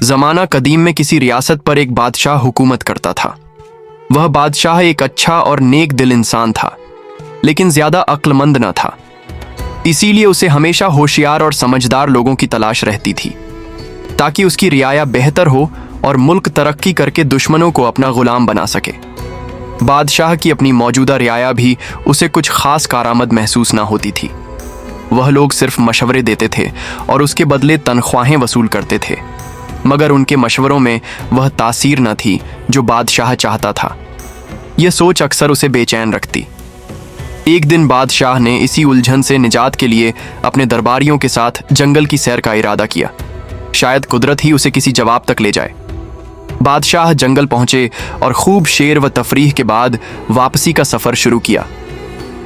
जमाना कदीम में किसी रियासत पर एक बादशाह हुकूमत करता था। वह बादशाह एक अच्छा और नेक दिल इंसान था, लेकिन ज्यादा अक्लमंद न था। इसीलिए उसे हमेशा होशियार और समझदार लोगों की तलाश रहती थी, ताकि उसकी रियाया बेहतर हो और मुल्क तरक्की करके दुश्मनों को अपना गुलाम बना सके। बादशाह की अपनी मौजूदा रियाया भी उसे कुछ खास कारामद महसूस न होती थी। वह लोग सिर्फ मशवरे देते थे और उसके बदले तनख्वाहें वसूल करते थे, मगर उनके मशवरों में वह तासीर न थी जो बादशाह चाहता था। यह सोच अक्सर उसे बेचैन रखती। एक दिन बादशाह ने इसी उलझन से निजात के लिए अपने दरबारियों के साथ जंगल की सैर का इरादा किया। शायद कुदरत ही उसे किसी जवाब तक ले जाए। बादशाह जंगल पहुंचे और खूब शेर व तफरीह के बाद वापसी का सफर शुरू किया,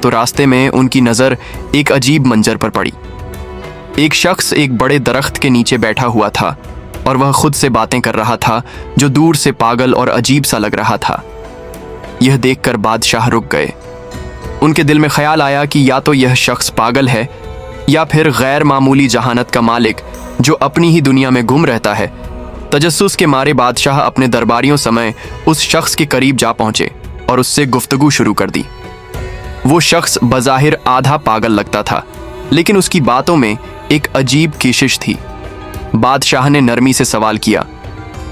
तो रास्ते में उनकी नजर एक अजीब मंजर पर पड़ी। एक शख्स एक बड़े दरख्त के नीचे बैठा हुआ था और वह खुद से बातें कर रहा था, जो दूर से पागल और अजीब सा लग रहा था। यह देखकर बादशाह रुक गए। उनके दिल में ख्याल आया कि या तो यह शख्स पागल है या फिर गैर मामूली जहानत का मालिक जो अपनी ही दुनिया में गुम रहता है। तजस्सुस के मारे बादशाह अपने दरबारियों समय उस शख्स के करीब जा पहुंचे और उससे गुफ्तगू शुरू कर दी। वो शख्स बज़ाहिर आधा पागल लगता था, लेकिन उसकी बातों में एक अजीब केशिश थी। बादशाह ने नरमी से सवाल किया,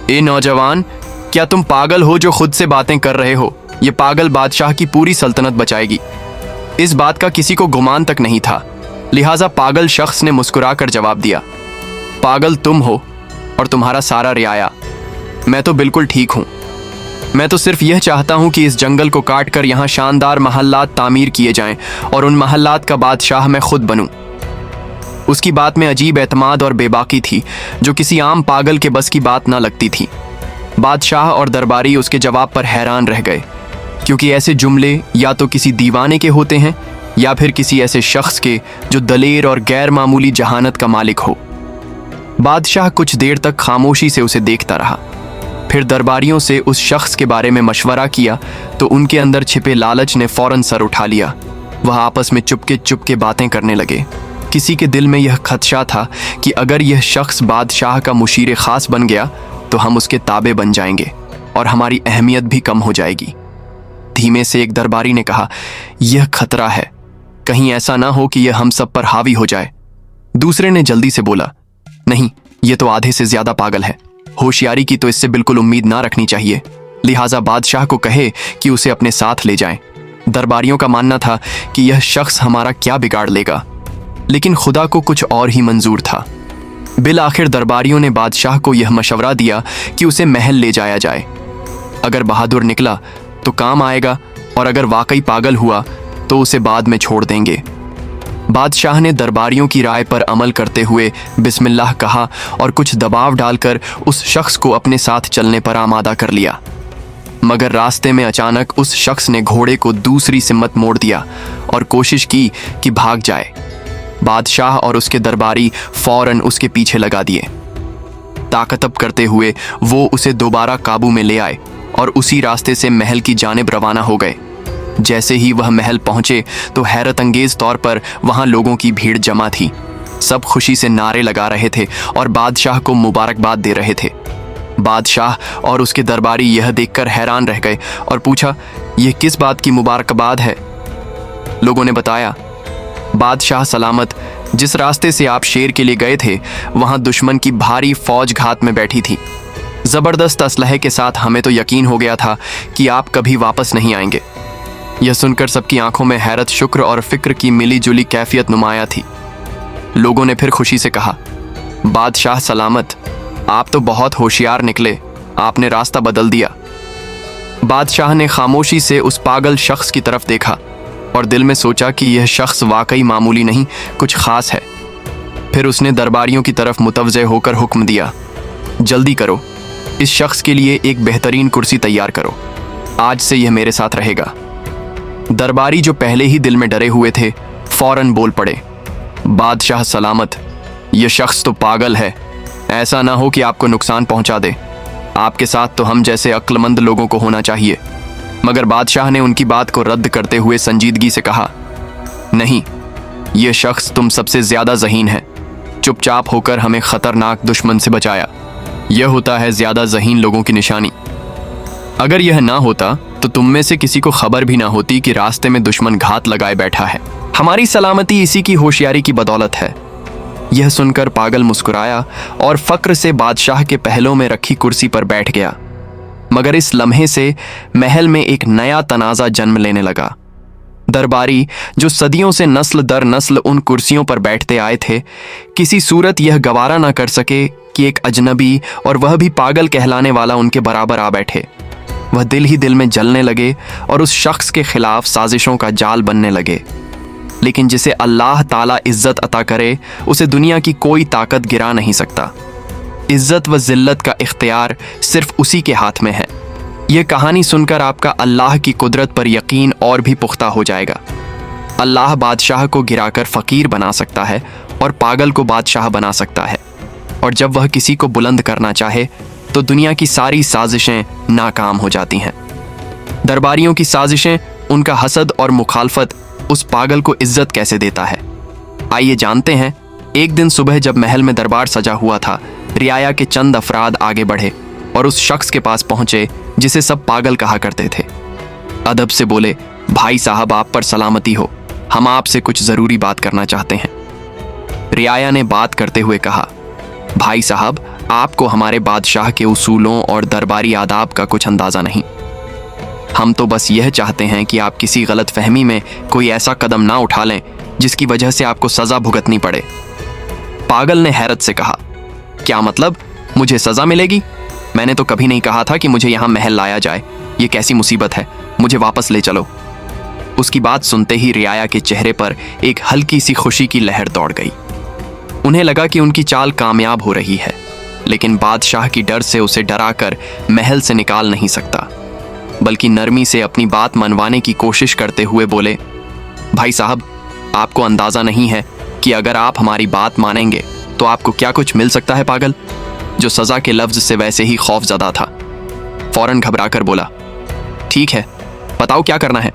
ए नौजवान, क्या तुम पागल हो जो खुद से बातें कर रहे हो? ये पागल बादशाह की पूरी सल्तनत बचाएगी। इस बात का किसी को गुमान तक नहीं था, लिहाजा पागल शख्स ने मुस्कुराकर जवाब दिया, पागल तुम हो और तुम्हारा सारा रियाया। मैं तो बिल्कुल ठीक हूं। मैं तो सिर्फ यह चाहता हूं कि इस जंगल को काट कर यहां शानदार महल्लात तामीर किए जाएं और उन महल्लात का बादशाह मैं खुद बनूं। उसकी बात में अजीब एतमाद और बेबाकी थी, जो किसी आम पागल के बस की बात ना लगती थी। बादशाह और दरबारी उसके जवाब पर हैरान रह गए, क्योंकि ऐसे जुमले या तो किसी दीवाने के होते हैं या फिर किसी ऐसे शख्स के जो दलेर और गैर मामूली जहानत का मालिक हो। बादशाह कुछ देर तक खामोशी से उसे देखता रहा, फिर दरबारियों से उस शख्स के बारे में मशवरा किया तो उनके अंदर छिपे लालच ने फौरन सर उठा लिया। वह आपस में चुपके बातें करने लगे। किसी के दिल में यह खदशा था कि अगर यह शख्स बादशाह का मुशीर खास बन गया तो हम उसके ताबे बन जाएंगे और हमारी अहमियत भी कम हो जाएगी। धीमे से एक दरबारी ने कहा, यह खतरा है, कहीं ऐसा ना हो कि यह हम सब पर हावी हो जाए। दूसरे ने जल्दी से बोला, नहीं, यह तो आधे से ज्यादा पागल है। होशियारी की तो इससे बिल्कुल उम्मीद ना रखनी चाहिए, लिहाजा बादशाह को कहे कि उसे अपने साथ ले जाएं। दरबारियों का मानना था कि यह शख्स हमारा क्या बिगाड़ लेगा, लेकिन खुदा को कुछ और ही मंजूर था। बिल आखिर दरबारियों ने बादशाह को यह मशवरा दिया कि उसे महल ले जाया जाए। अगर बहादुर निकला तो काम आएगा और अगर वाकई पागल हुआ तो उसे बाद में छोड़ देंगे। बादशाह ने दरबारियों की राय पर अमल करते हुए बिस्मिल्लाह कहा और कुछ दबाव डालकर उस शख्स को अपने साथ चलने पर आमादा कर लिया। मगर रास्ते में अचानक उस शख्स ने घोड़े को दूसरी सिमत मोड़ दिया और कोशिश की कि भाग जाए। बादशाह और उसके दरबारी फौरन उसके पीछे लगा दिए। ताकतब करते हुए वो उसे दोबारा काबू में ले आए और उसी रास्ते से महल की जानिब रवाना हो गए। जैसे ही वह महल पहुंचे तो हैरत अंगेज तौर पर वहां लोगों की भीड़ जमा थी। सब खुशी से नारे लगा रहे थे और बादशाह को मुबारकबाद दे रहे थे। बादशाह और उसके दरबारी यह देखकर हैरान रह गए और पूछा, यह किस बात की मुबारकबाद है? लोगों ने बताया, बादशाह सलामत, जिस रास्ते से आप शेर के लिए गए थे वहां दुश्मन की भारी फौज घात में बैठी थी। जबरदस्त असलहे के साथ हमें तो यकीन हो गया था कि आप कभी वापस नहीं आएंगे। यह सुनकर सबकी आंखों में हैरत, शुक्र और फिक्र की मिली जुली कैफियत नुमाया थी। लोगों ने फिर खुशी से कहा, बादशाह सलामत, आप तो बहुत होशियार निकले, आपने रास्ता बदल दिया। बादशाह ने खामोशी से उस पागल शख्स की तरफ देखा और दिल में सोचा कि यह शख्स वाकई मामूली नहीं, कुछ खास है। फिर उसने दरबारियों की तरफ मुतवज्जे होकर हुक्म दिया, जल्दी करो, इस शख्स के लिए एक बेहतरीन कुर्सी तैयार करो, आज से यह मेरे साथ रहेगा। दरबारी जो पहले ही दिल में डरे हुए थे फौरन बोल पड़े, बादशाह सलामत, यह शख्स तो पागल है, ऐसा ना हो कि आपको नुकसान पहुंचा दे। आपके साथ तो हम जैसे अक्लमंद लोगों को होना चाहिए। मगर बादशाह ने उनकी बात को रद्द करते हुए संजीदगी से कहा, नहीं, यह शख्स तुम सबसे ज्यादा ज़हीन है, चुपचाप होकर हमें खतरनाक दुश्मन से बचाया। यह होता है ज्यादा ज़हीन लोगों की निशानी। अगर यह ना होता तो तुम में से किसी को खबर भी ना होती कि रास्ते में दुश्मन घात लगाए बैठा है। हमारी सलामती इसी की होशियारी की बदौलत है। यह सुनकर पागल मुस्कुराया और फक्र से बादशाह के पहलों में रखी कुर्सी पर बैठ गया। मगर इस लम्हे से महल में एक नया तनाज़ा जन्म लेने लगा। दरबारी जो सदियों से नस्ल दर नस्ल उन कुर्सियों पर बैठते आए थे, किसी सूरत यह गवारा ना कर सके कि एक अजनबी और वह भी पागल कहलाने वाला उनके बराबर आ बैठे। वह दिल ही दिल में जलने लगे और उस शख्स के खिलाफ साजिशों का जाल बनने लगे। लेकिन जिसे अल्लाह ताला इज्जत अता करे उसे दुनिया की कोई ताकत गिरा नहीं सकता। इज्जत व जिल्लत का इख्तियार सिर्फ उसी के हाथ में है। यह कहानी सुनकर आपका अल्लाह की कुदरत पर यकीन और भी पुख्ता हो जाएगा। अल्लाह बादशाह को गिराकर फ़कीर बना सकता है और पागल को बादशाह बना सकता है, और जब वह किसी को बुलंद करना चाहे तो दुनिया की सारी साजिशें नाकाम हो जाती हैं। दरबारियों की साजिशें, उनका हसद और मुखालफत उस पागल को इज्जत कैसे देता है, आइए जानते हैं। एक दिन सुबह जब महल में दरबार सजा हुआ था, रियाया के चंद अफराद आगे बढ़े और उस शख्स के पास पहुंचे जिसे सब पागल कहा करते थे। अदब से बोले, भाई साहब आप पर सलामती हो, हम आपसे कुछ ज़रूरी बात करना चाहते हैं। रियाया ने बात करते हुए कहा, भाई साहब आपको हमारे बादशाह के उसूलों और दरबारी आदाब का कुछ अंदाज़ा नहीं। हम तो बस यह चाहते हैं कि आप किसी गलत फहमी में कोई ऐसा कदम ना उठा लें जिसकी वजह से आपको सज़ा भुगतनी पड़े। पागल ने हैरत से कहा, क्या मतलब, मुझे सज़ा मिलेगी? मैंने तो कभी नहीं कहा था कि मुझे यहाँ महल लाया जाए। ये कैसी मुसीबत है, मुझे वापस ले चलो। उसकी बात सुनते ही रियाया के चेहरे पर एक हल्की सी खुशी की लहर दौड़ गई। उन्हें लगा कि उनकी चाल कामयाब हो रही है, लेकिन बादशाह की डर से उसे डराकर महल से निकाल नहीं सकता, बल्कि नरमी से अपनी बात मनवाने की कोशिश करते हुए बोले, भाई साहब आपको अंदाज़ा नहीं है कि अगर आप हमारी बात मानेंगे तो आपको क्या कुछ मिल सकता है। पागल, जो सज़ा के लफ्ज़ से वैसे ही खौफज़दा था, फौरन घबराकर बोला, ठीक है बताओ क्या करना है।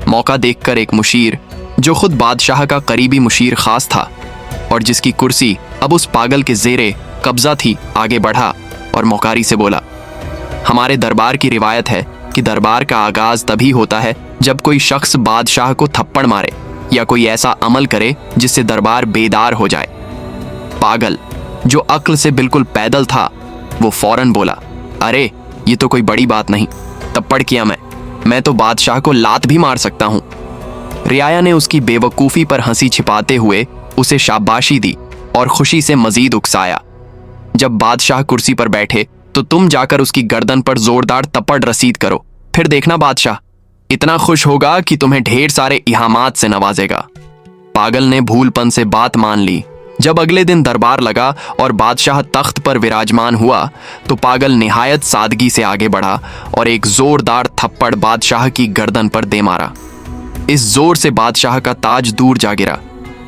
मौका देखकर एक मुशीर, जो खुद बादशाह का करीबी मुशीर खास था और जिसकी कुर्सी अब उस पागल के ज़ेरे कब्ज़ा थी, आगे बढ़ा और मौकारी से बोला, हमारे दरबार की रिवायत है कि दरबार का आगाज़ तभी होता है जब कोई शख्स बादशाह को थप्पड़ मारे या कोई ऐसा अमल करे जिससे दरबार बेदार हो जाए। पागल, जो अक्ल से बिल्कुल पैदल था, वो फौरन बोला, अरे ये तो कोई बड़ी बात नहीं, थप्पड़ किया मैं तो बादशाह को लात भी मार सकता हूँ। रियाया ने उसकी बेवकूफ़ी पर हंसी छिपाते हुए उसे शाबाशी दी और खुशी से मजीद उकसाया, जब बादशाह कुर्सी पर बैठे तो तुम जाकर उसकी गर्दन पर जोरदार तपड़ रसीद करो, फिर देखना बादशाह इतना खुश होगा कि तुम्हें ढेर सारे इहामात से नवाजेगा। पागल ने भूलपन से बात मान ली। जब अगले दिन दरबार लगा और बादशाह तख्त पर विराजमान हुआ तो पागल निहायत सादगी से आगे बढ़ा और एक जोरदार थप्पड़ बादशाह की गर्दन पर दे मारा। इस जोर से बादशाह का ताज दूर जा गिरा,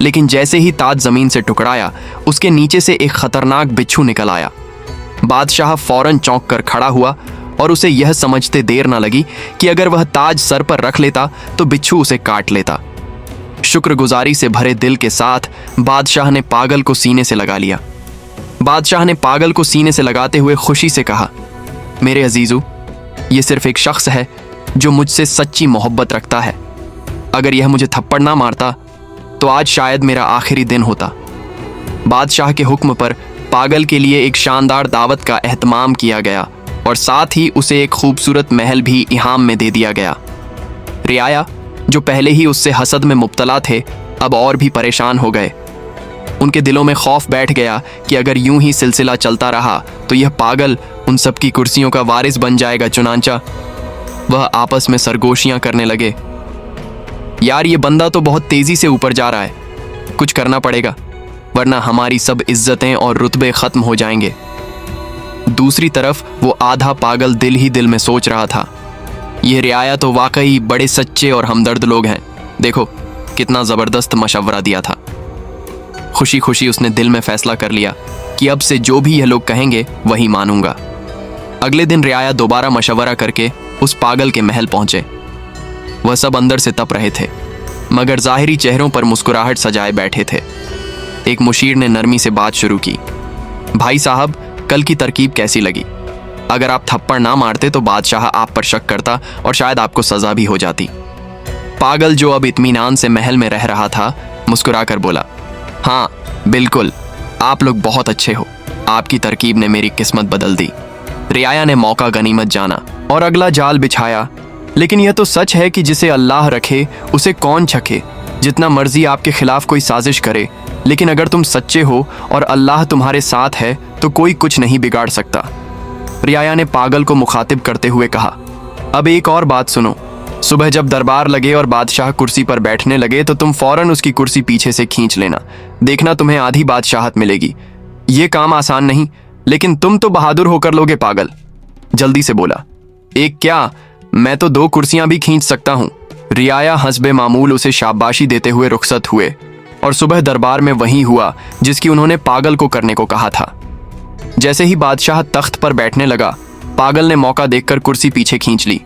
लेकिन जैसे ही ताज जमीन से टुकराया उसके नीचे से एक खतरनाक बिच्छू निकल आया। बादशाह फौरन चौंक कर खड़ा हुआ और उसे यह समझते देर न लगी कि अगर वह ताज सर पर रख लेता तो बिच्छू उसे काट लेता। शुक्रगुजारी से भरे दिल के साथ बादशाह ने पागल को सीने से लगा लिया। बादशाह ने पागल को सीने से लगाते हुए खुशी से कहा, मेरे अजीजू, ये सिर्फ एक शख्स है जो मुझसे सच्ची मोहब्बत रखता है। अगर यह मुझे थप्पड़ ना मारता तो आज शायद मेरा आखिरी दिन होता। बादशाह के हुक्म पर पागल के लिए एक शानदार दावत का एहतमाम किया गया और साथ ही उसे एक खूबसूरत महल भी इहाम में दे दिया गया। रियाया, जो पहले ही उससे हसद में मुब्तला थे, अब और भी परेशान हो गए। उनके दिलों में खौफ बैठ गया कि अगर यूं ही सिलसिला चलता रहा तो यह पागल उन सब की कुर्सियों का वारिस बन जाएगा। चुनांचा वह आपस में सरगोशियां करने लगे, यार ये बंदा तो बहुत तेजी से ऊपर जा रहा है, कुछ करना पड़ेगा वरना हमारी सब इज्जतें और रुतबे खत्म हो जाएंगे। दूसरी तरफ वो आधा पागल दिल ही दिल में सोच रहा था, ये रियाया तो वाकई बड़े सच्चे और हमदर्द लोग हैं, देखो कितना ज़बरदस्त मशवरा दिया था। खुशी खुशी उसने दिल में फैसला कर लिया कि अब से जो भी यह लोग कहेंगे वही मानूंगा। अगले दिन रियाया दोबारा मशवरा करके उस पागल के महल पहुंचे। वह सब अंदर से तप रहे थे, मगर ज़ाहिरी चेहरों पर मुस्कुराहट सजाए बैठे थे। एक मुशीर ने नरमी से बात शुरू की, भाई साहब कल की तरकीब कैसी लगी? अगर आप थप्पड़ ना मारते तो बादशाह आप पर शक करता और शायद आपको सजा भी हो जाती। पागल, जो अब इत्मीनान से महल में रह रहा था, मुस्कुराकर बोला, हाँ बिल्कुल, आप लोग बहुत अच्छे हो। आपकी तरकीब ने मेरी किस्मत बदल दी। रियाया ने मौका गनीमत जाना और अगला जाल बिछाया। लेकिन यह तो सच है कि जिसे अल्लाह रखे उसे कौन छके। जितना मर्जी आपके खिलाफ कोई साजिश करे, लेकिन अगर तुम सच्चे हो और अल्लाह तुम्हारे साथ है तो कोई कुछ नहीं बिगाड़ सकता। रियाया ने पागल को मुखातिब करते हुए कहा, अब एक और बात सुनो। सुबह जब दरबार लगे और बादशाह कुर्सी पर बैठने लगे तो तुम फौरन उसकी कुर्सी पीछे से खींच लेना। देखना तुम्हें आधी बादशाहत मिलेगी। ये काम आसान नहीं, लेकिन तुम तो बहादुर होकर लोगे। पागल जल्दी से बोला, एक क्या, मैं तो 2 कुर्सियां भी खींच सकता हूं। रियाया हस्बे मामूल उसे शाबाशी देते हुए रुखसत हुए और सुबह दरबार में वही हुआ जिसकी उन्होंने पागल को करने को कहा था। जैसे ही बादशाह तख्त पर बैठने लगा, पागल ने मौका देखकर कुर्सी पीछे खींच ली,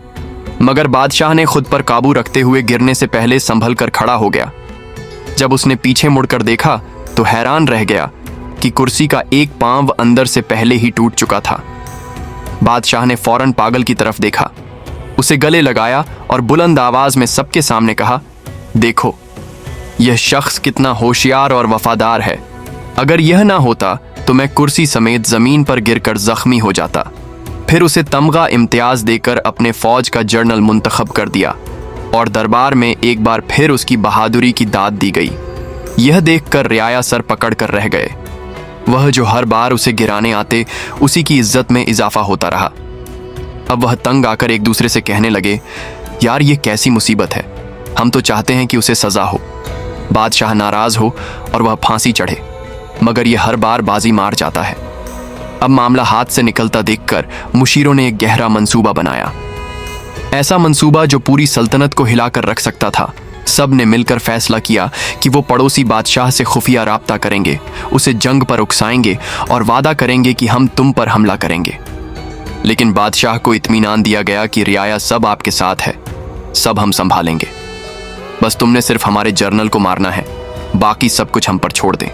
मगर बादशाह ने खुद पर काबू रखते हुए गिरने से पहले संभल कर खड़ा हो गया। जब उसने पीछे मुड़कर देखा तो हैरान रह गया कि कुर्सी का एक पांव अंदर से पहले ही टूट चुका था। बादशाह ने फौरन पागल की तरफ देखा, उसे गले लगाया और बुलंद आवाज में सबके सामने कहा, देखो यह शख्स कितना होशियार और वफादार है। अगर यह ना होता तो मैं कुर्सी समेत जमीन पर गिरकर जख्मी हो जाता। फिर उसे तमगा इम्तियाज देकर अपने फौज का जनरल मुंतखब कर दिया और दरबार में एक बार फिर उसकी बहादुरी की दाद दी गई। यह देखकर रियाया सर पकड़ कर रह गए। वह जो हर बार उसे गिराने आते, उसी की इज्जत में इजाफा होता रहा। अब वह तंग आकर एक दूसरे से कहने लगे, यार ये कैसी मुसीबत है, हम तो चाहते हैं कि उसे सजा हो, बादशाह नाराज हो और वह फांसी चढ़े, मगर यह हर बार बाजी मार जाता है। अब मामला हाथ से निकलता देखकर मुशीरों ने एक गहरा मंसूबा बनाया, ऐसा मंसूबा जो पूरी सल्तनत को हिलाकर रख सकता था। सब ने मिलकर फैसला किया कि वो पड़ोसी बादशाह से खुफिया राब्ता करेंगे, उसे जंग पर उकसाएंगे और वादा करेंगे कि हम तुम पर हमला करेंगे। लेकिन बादशाह को इत्मीनान दिया गया कि रियाया सब आपके साथ है, सब हम संभालेंगे, बस तुमने सिर्फ हमारे जर्नल को मारना है, बाकी सब कुछ हम पर छोड़ दें।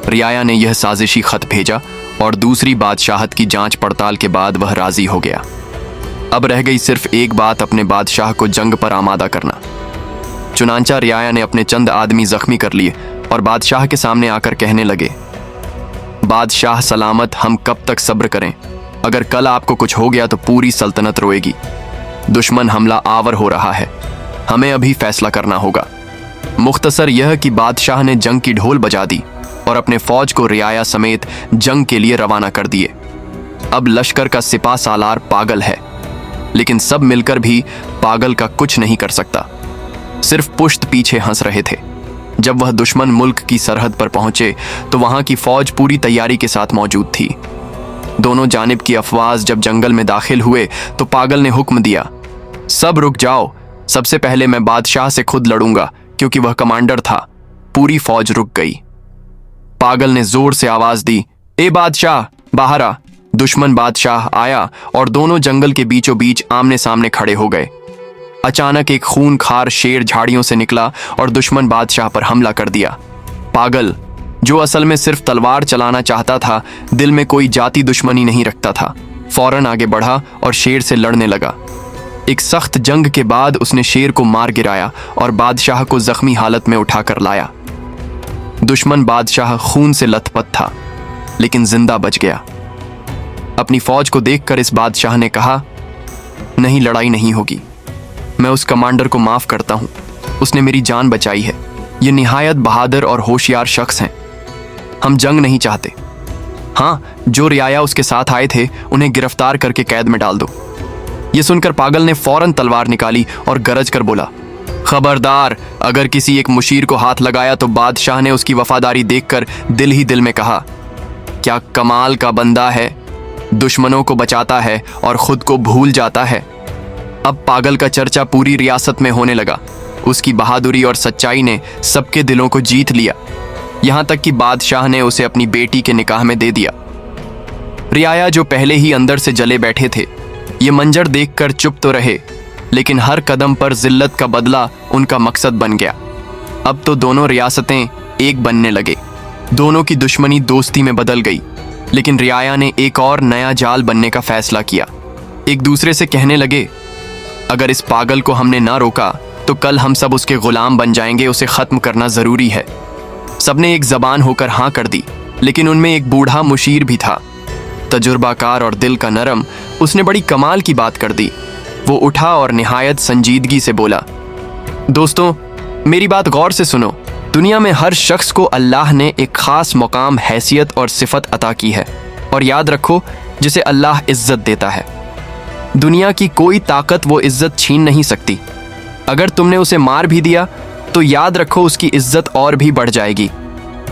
रियाया ने यह साजिशी खत भेजा और दूसरी बादशाहत की जांच पड़ताल के बाद वह राजी हो गया। अब रह गई सिर्फ एक बात, अपने बादशाह को जंग पर आमादा करना। चुनांचा रियाया ने अपने चंद आदमी जख्मी कर लिए और बादशाह के सामने आकर कहने लगे, बादशाह सलामत, हम कब तक सब्र करें? अगर कल आपको कुछ हो गया तो पूरी सल्तनत रोएगी। दुश्मन हमला आवर हो रहा है, हमें अभी फैसला करना होगा। मुख्तसर यह कि बादशाह ने जंग की ढोल बजा दी और अपने फौज को रियाया समेत जंग के लिए रवाना कर दिए। अब लश्कर का सिपा सालार पागल है, लेकिन सब मिलकर भी पागल का कुछ नहीं कर सकता। सिर्फ पुश्त पीछे हंस रहे थे। जब वह दुश्मन मुल्क की सरहद पर पहुंचे तो वहां की फौज पूरी तैयारी के साथ मौजूद थी। दोनों जानिब की अफवाज जब जंगल में दाखिल हुए तो पागल ने हुक्म दिया, सब रुक जाओ, सबसे पहले मैं बादशाह से खुद लड़ूंगा, क्योंकि वह कमांडर था। पूरी फौज रुक गई। पागल ने जोर से आवाज दी, ए बादशाह बाहर आ। दुश्मन बादशाह आया और दोनों जंगल के बीचों बीच आमने सामने खड़े हो गए। अचानक एक खूनखार शेर झाड़ियों से निकला और दुश्मन बादशाह पर हमला कर दिया। पागल, जो असल में सिर्फ तलवार चलाना चाहता था, दिल में कोई जाति दुश्मनी नहीं रखता था, फौरन आगे बढ़ा और शेर से लड़ने लगा। एक सख्त जंग के बाद उसने शेर को मार गिराया और बादशाह को जख्मी हालत में उठाकर लाया। दुश्मन बादशाह खून से लथपथ था, लेकिन जिंदा बच गया। अपनी फौज को देखकर इस बादशाह ने कहा, नहीं, लड़ाई नहीं होगी। मैं उस कमांडर को माफ करता हूं, उसने मेरी जान बचाई है। ये निहायत बहादुर और होशियार शख्स हैं। हम जंग नहीं चाहते। हाँ, जो रियाया उसके साथ आए थे उन्हें गिरफ्तार करके कैद में डाल दो। ये सुनकर पागल ने फौरन तलवार निकाली और गरज कर बोला, खबरदार, अगर किसी एक मुशीर को हाथ लगाया तो बादशाह ने उसकी वफादारी देखकर दिल ही दिल में कहा, क्या कमाल का बंदा है, दुश्मनों को बचाता है और खुद को भूल जाता है। अब पागल का चर्चा पूरी रियासत में होने लगा। उसकी बहादुरी और सच्चाई ने सबके दिलों को जीत लिया, यहां तक कि बादशाह ने उसे अपनी बेटी के निकाह में दे दिया। रियाया जो पहले ही अंदर से जले बैठे थे, ये मंजर देखकर चुप तो रहे, लेकिन हर कदम पर जिल्लत का बदला उनका मकसद बन गया। अब तो दोनों रियासतें एक बनने लगे। दोनों की दुश्मनी दोस्ती में बदल गई। लेकिन रियाया ने एक और नया जाल बनने का फैसला किया। एक दूसरे से कहने लगे, अगर इस पागल को हमने ना रोका तो कल हम सब उसके गुलाम बन जाएंगे, उसे खत्म करना जरूरी है। सबने एक जबान होकर हाँ कर दी, लेकिन उनमें एक बूढ़ा मुशीर भी था, तजुर्बाकार और दिल का नरम। उसने बड़ी कमाल की बात कर दी। वो उठा और निहायत संजीदगी से बोला, दोस्तों मेरी बात गौर से सुनो। दुनिया में हर शख्स को अल्लाह ने एक खास मुकाम, हैसियत और सिफत अता की है, और याद रखो जिसे अल्लाह इज्जत देता है, दुनिया की कोई ताकत वो इज्जत छीन नहीं सकती। अगर तुमने उसे मार भी दिया तो याद रखो उसकी इज्जत और भी बढ़ जाएगी।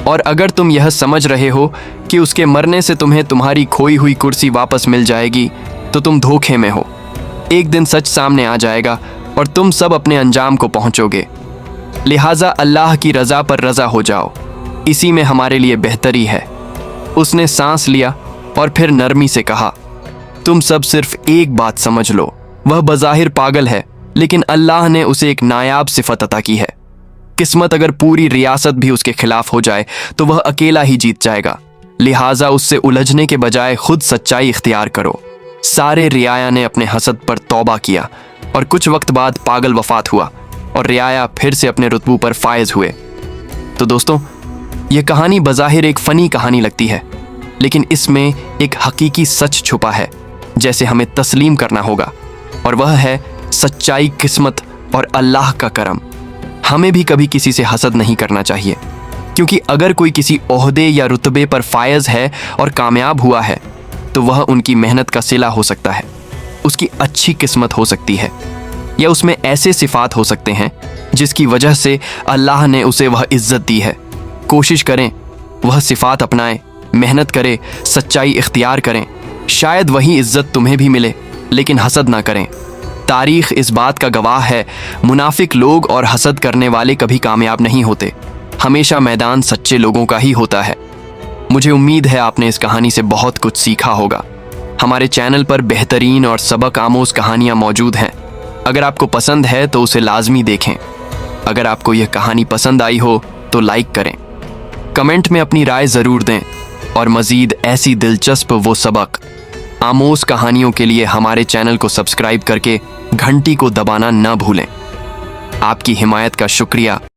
और अगर तुम यह समझ रहे हो कि उसके मरने से तुम्हें तुम्हारी खोई हुई कुर्सी वापस मिल जाएगी तो तुम धोखे में हो। एक दिन सच सामने आ जाएगा और तुम सब अपने अंजाम को पहुंचोगे। लिहाजा अल्लाह की रज़ा पर रज़ा हो जाओ, इसी में हमारे लिए बेहतरी है। उसने सांस लिया और फिर नरमी से कहा, तुम सब सिर्फ एक बात समझ लो, वह बज़ाहिर पागल है, लेकिन अल्लाह ने उसे एक नायाब सिफत अता की है। किस्मत अगर पूरी रियासत भी उसके खिलाफ हो जाए तो वह अकेला ही जीत जाएगा। लिहाजा उससे उलझने के बजाय खुद सच्चाई इख्तियार करो। सारे रियाया ने अपने हसद पर तौबा किया और कुछ वक्त बाद पागल वफात हुआ और रियाया फिर से अपने रुतबे पर फायज हुए। तो दोस्तों, यह कहानी बज़ाहिर एक फ़नी कहानी लगती है, लेकिन इसमें एक हकीकी सच छुपा है जैसे हमें तस्लीम करना होगा, और वह है सच्चाई, किस्मत और अल्लाह का करम। हमें भी कभी किसी से हसद नहीं करना चाहिए, क्योंकि अगर कोई किसी ओहदे या रुतबे पर फायज है और कामयाब हुआ है तो वह उनकी मेहनत का सिला हो सकता है, उसकी अच्छी किस्मत हो सकती है, या उसमें ऐसे सिफात हो सकते हैं जिसकी वजह से अल्लाह ने उसे वह इज्जत दी है। कोशिश करें वह सिफात अपनाएं, मेहनत करें, सच्चाई इख्तियार करें, शायद वही इज्जत तुम्हें भी मिले, लेकिन हसद ना करें। तारीख इस बात का गवाह है, मुनाफिक लोग और हसद करने वाले कभी कामयाब नहीं होते। हमेशा मैदान सच्चे लोगों का ही होता है। मुझे उम्मीद है आपने इस कहानी से बहुत कुछ सीखा होगा। हमारे चैनल पर बेहतरीन और सबक आमोज कहानियाँ मौजूद हैं। अगर आपको पसंद है तो उसे लाजमी देखें। अगर आपको यह कहानी पसंद आई हो तो लाइक करें, कमेंट में अपनी राय ज़रूर दें, और मज़ीद ऐसी दिलचस्प वो सबक आमोज कहानियों के लिए हमारे चैनल को सब्सक्राइब करके घंटी को दबाना न भूलें। आपकी हिमायत का शुक्रिया।